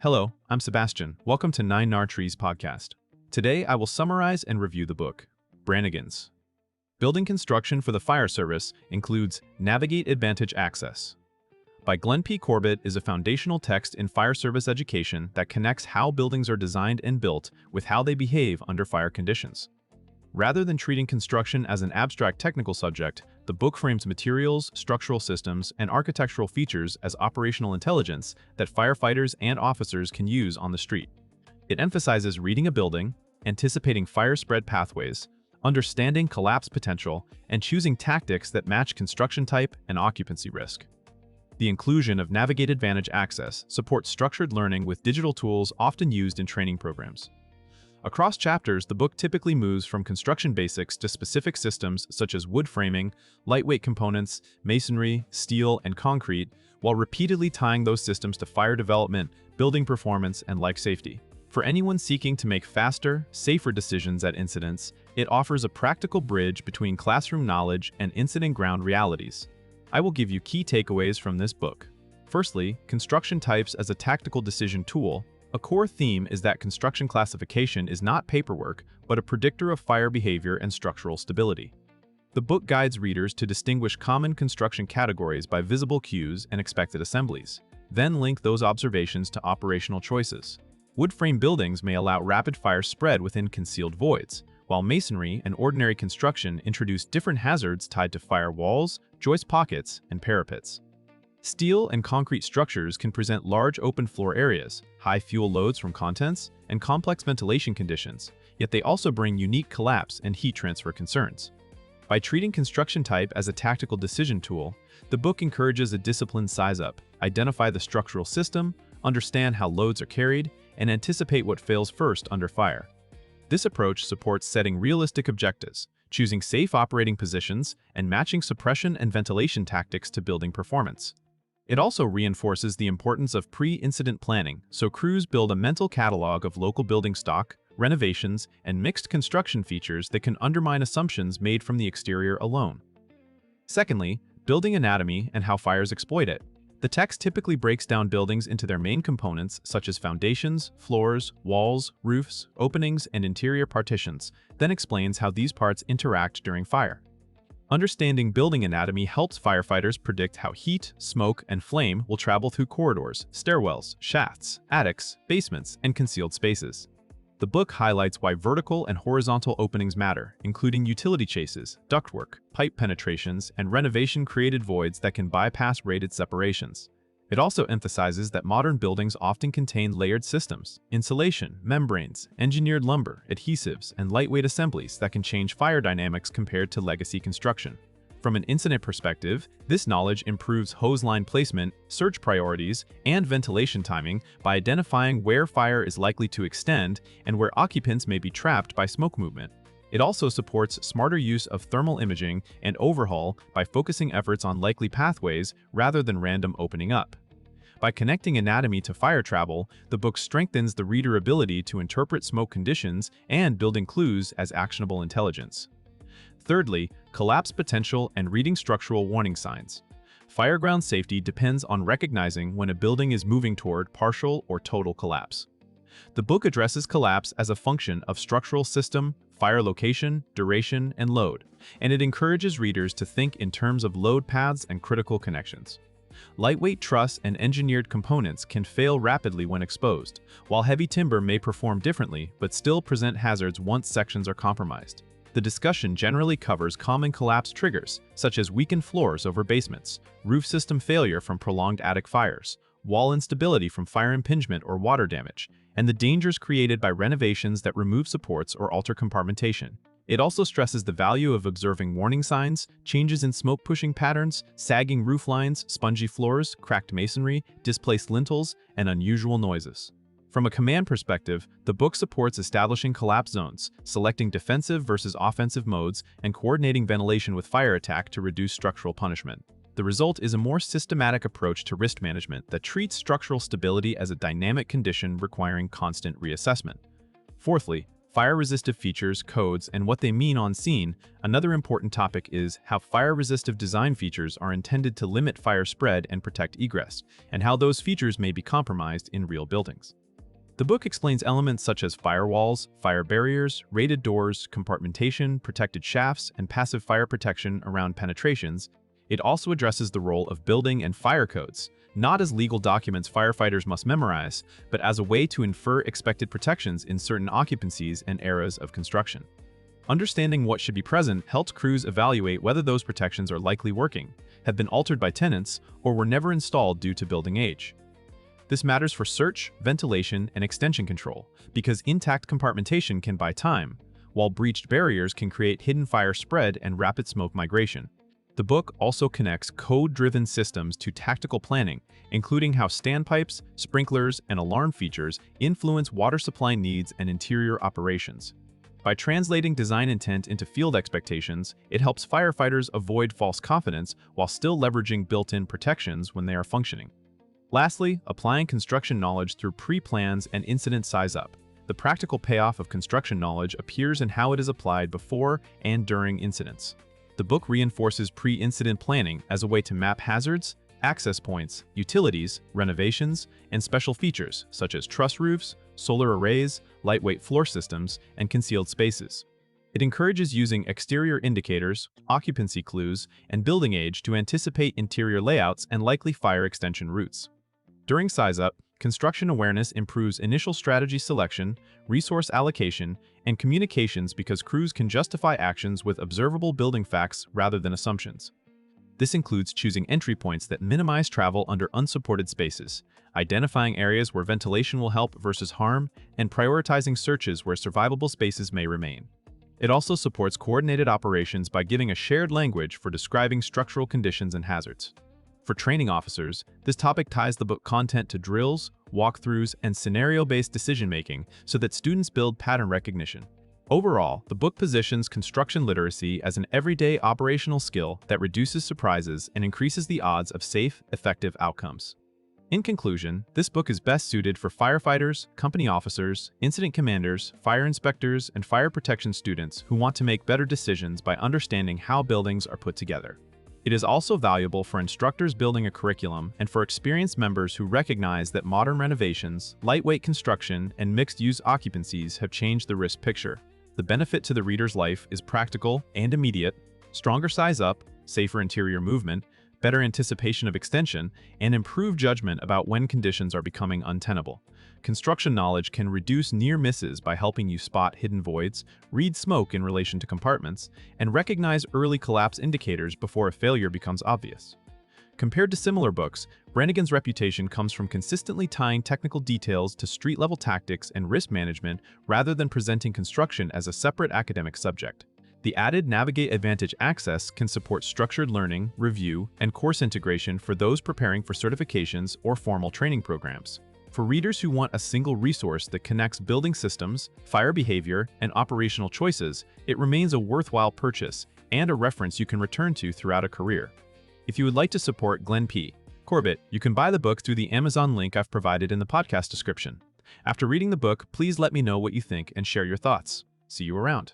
Hello, I'm Sebastian. Welcome to 9 Trees podcast. Today, I will summarize and review the book, Brannigan's. Building Construction for the Fire Service includes Navigate Advantage Access. By Glenn P. Corbett is a foundational text in fire service education that connects how buildings are designed and built with how they behave under fire conditions. Rather than treating construction as an abstract technical subject, the book frames materials, structural systems, and architectural features as operational intelligence that firefighters and officers can use on the street. It emphasizes reading a building, anticipating fire spread pathways, understanding collapse potential, and choosing tactics that match construction type and occupancy risk. The inclusion of Navigate Advantage Access supports structured learning with digital tools often used in training programs. Across chapters, the book typically moves from construction basics to specific systems such as wood framing, lightweight components, masonry, steel, and concrete, while repeatedly tying those systems to fire development, building performance, and life safety. For anyone seeking to make faster, safer decisions at incidents, it offers a practical bridge between classroom knowledge and incident ground realities. I will give you key takeaways from this book. Firstly, construction types as a tactical decision tool. A core theme is that construction classification is not paperwork, but a predictor of fire behavior and structural stability. The book guides readers to distinguish common construction categories by visible cues and expected assemblies, then link those observations to operational choices. Wood frame buildings may allow rapid fire spread within concealed voids, while masonry and ordinary construction introduce different hazards tied to fire walls, joist pockets, and parapets. Steel and concrete structures can present large open floor areas, high fuel loads from contents, and complex ventilation conditions, yet they also bring unique collapse and heat transfer concerns. By treating construction type as a tactical decision tool, the book encourages a disciplined size-up, identify the structural system, understand how loads are carried, and anticipate what fails first under fire. This approach supports setting realistic objectives, choosing safe operating positions, and matching suppression and ventilation tactics to building performance. It also reinforces the importance of pre-incident planning, so crews build a mental catalog of local building stock, renovations, and mixed construction features that can undermine assumptions made from the exterior alone. Secondly, building anatomy and how fires exploit it. The text typically breaks down buildings into their main components such as foundations, floors, walls, roofs, openings, and interior partitions, then explains how these parts interact during fire. Understanding building anatomy helps firefighters predict how heat, smoke, and flame will travel through corridors, stairwells, shafts, attics, basements, and concealed spaces. The book highlights why vertical and horizontal openings matter, including utility chases, ductwork, pipe penetrations, and renovation-created voids that can bypass rated separations. It also emphasizes that modern buildings often contain layered systems, insulation, membranes, engineered lumber, adhesives, and lightweight assemblies that can change fire dynamics compared to legacy construction. From an incident perspective, this knowledge improves hose line placement, surge priorities, and ventilation timing by identifying where fire is likely to extend and where occupants may be trapped by smoke movement. It also supports smarter use of thermal imaging and overhaul by focusing efforts on likely pathways rather than random opening up. By connecting anatomy to fire travel, the book strengthens the reader ability to interpret smoke conditions and building clues as actionable intelligence. Thirdly, collapse potential and reading structural warning signs. Fireground safety depends on recognizing when a building is moving toward partial or total collapse. The book addresses collapse as a function of structural system, fire location, duration, and load, and it encourages readers to think in terms of load paths and critical connections. Lightweight truss and engineered components can fail rapidly when exposed, while heavy timber may perform differently but still present hazards once sections are compromised. The discussion generally covers common collapse triggers, such as weakened floors over basements, roof system failure from prolonged attic fires, wall instability from fire impingement or water damage, and the dangers created by renovations that remove supports or alter compartmentation. It also stresses the value of observing warning signs, changes in smoke-pushing patterns, sagging roof lines, spongy floors, cracked masonry, displaced lintels, and unusual noises. From a command perspective, the book supports establishing collapse zones, selecting defensive versus offensive modes, and coordinating ventilation with fire attack to reduce structural punishment. The result is a more systematic approach to risk management that treats structural stability as a dynamic condition requiring constant reassessment. Fourthly, Fire-resistive features, codes, and what they mean on scene. Another important topic is how fire-resistive design features are intended to limit fire spread and protect egress, and how those features may be compromised in real buildings. The book explains elements such as firewalls, fire barriers, rated doors, compartmentation, protected shafts, and passive fire protection around penetrations. It also addresses the role of building and fire codes, not as legal documents firefighters must memorize, but as a way to infer expected protections in certain occupancies and eras of construction. Understanding what should be present helps crews evaluate whether those protections are likely working, have been altered by tenants, or were never installed due to building age. This matters for search, ventilation, and extension control, because intact compartmentation can buy time, while breached barriers can create hidden fire spread and rapid smoke migration. The book also connects code-driven systems to tactical planning, including how standpipes, sprinklers, and alarm features influence water supply needs and interior operations. By translating design intent into field expectations, it helps firefighters avoid false confidence while still leveraging built-in protections when they are functioning. Lastly, applying construction knowledge through pre-plans and incident size-up. The practical payoff of construction knowledge appears in how it is applied before and during incidents. The book reinforces pre-incident planning as a way to map hazards, access points, utilities, renovations, and special features such as truss roofs, solar arrays, lightweight floor systems, and concealed spaces. It encourages using exterior indicators, occupancy clues, and building age to anticipate interior layouts and likely fire extension routes. During size-up, construction awareness improves initial strategy selection, resource allocation, and communications because crews can justify actions with observable building facts rather than assumptions. This includes choosing entry points that minimize travel under unsupported spaces, identifying areas where ventilation will help versus harm, and prioritizing searches where survivable spaces may remain. It also supports coordinated operations by giving a shared language for describing structural conditions and hazards. For training officers, this topic ties the book content to drills, walkthroughs, and scenario-based decision-making so that students build pattern recognition. Overall, the book positions construction literacy as an everyday operational skill that reduces surprises and increases the odds of safe, effective outcomes. In conclusion, this book is best suited for firefighters, company officers, incident commanders, fire inspectors, and fire protection students who want to make better decisions by understanding how buildings are put together. It is also valuable for instructors building a curriculum and for experienced members who recognize that modern renovations, lightweight construction, and mixed-use occupancies have changed the risk picture. The benefit to the reader's life is practical and immediate: stronger size-up, safer interior movement, better anticipation of extension, and improved judgment about when conditions are becoming untenable. Construction knowledge can reduce near misses by helping you spot hidden voids, read smoke in relation to compartments, and recognize early collapse indicators before a failure becomes obvious. Compared to similar books, Brannigan's reputation comes from consistently tying technical details to street-level tactics and risk management rather than presenting construction as a separate academic subject. The added Navigate Advantage access can support structured learning, review, and course integration for those preparing for certifications or formal training programs. For readers who want a single resource that connects building systems, fire behavior, and operational choices, it remains a worthwhile purchase and a reference you can return to throughout a career. If you would like to support Glenn P. Corbett, you can buy the book through the Amazon link I've provided in the podcast description. After reading the book, please let me know what you think and share your thoughts. See you around.